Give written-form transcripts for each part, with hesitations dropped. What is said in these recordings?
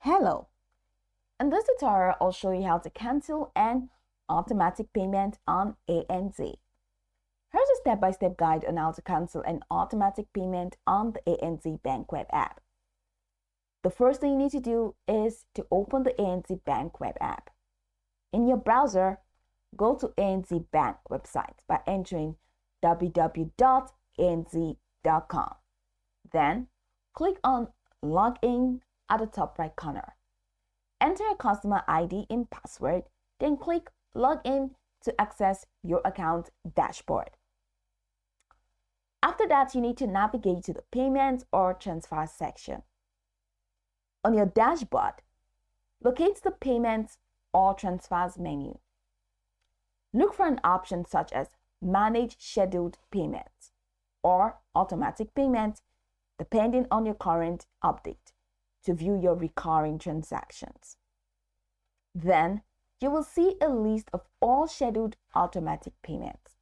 Hello! In this tutorial, I'll show you how to cancel an automatic payment on ANZ. Here's a step-by-step guide on how to cancel an automatic payment on the ANZ Bank web app. The first thing you need to do is to open the ANZ Bank web app. In your browser, go to ANZ Bank website by entering www.anz.com. Then, click on Login at the top right corner. Enter your customer ID and password, then click Login to access your account dashboard. After that, you need to navigate to the Payments or Transfer section. On your dashboard, locate the Payments or Transfers menu. Look for an option such as Manage Scheduled Payments or Automatic Payments, depending on your current update, to view your recurring transactions. Then, you will see a list of all scheduled automatic payments.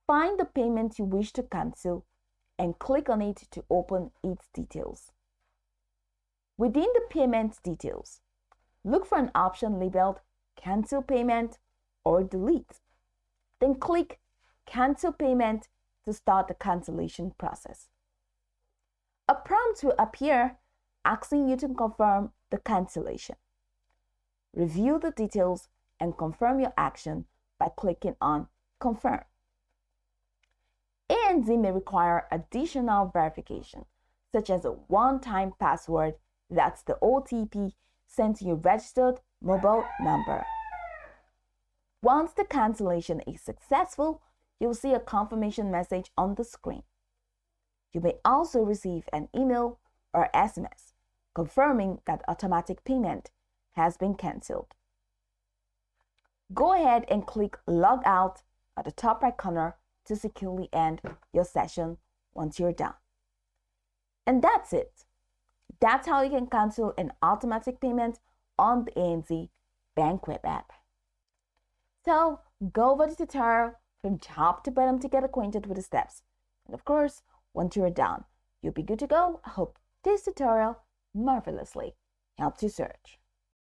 Find the payment you wish to cancel and click on it to open its details. Within the payment details, look for an option labeled Cancel Payment or Delete. Then click Cancel Payment to start the cancellation process. A prompt will appear asking you to confirm the cancellation. Review the details and confirm your action by clicking on Confirm. ANZ may require additional verification, such as a one-time password that's the OTP sent to your registered mobile number. Once the cancellation is successful, you'll see a confirmation message on the screen. You may also receive an email or SMS confirming that automatic payment has been cancelled. Go ahead and click Log Out at the top right corner to securely end your session once you're done. And that's it. That's how you can cancel an automatic payment on the ANZ Bank web app. So go over the tutorial from top to bottom to get acquainted with the steps. And of course, once you're done, you'll be good to go. I hope this tutorial marvelously helped you search.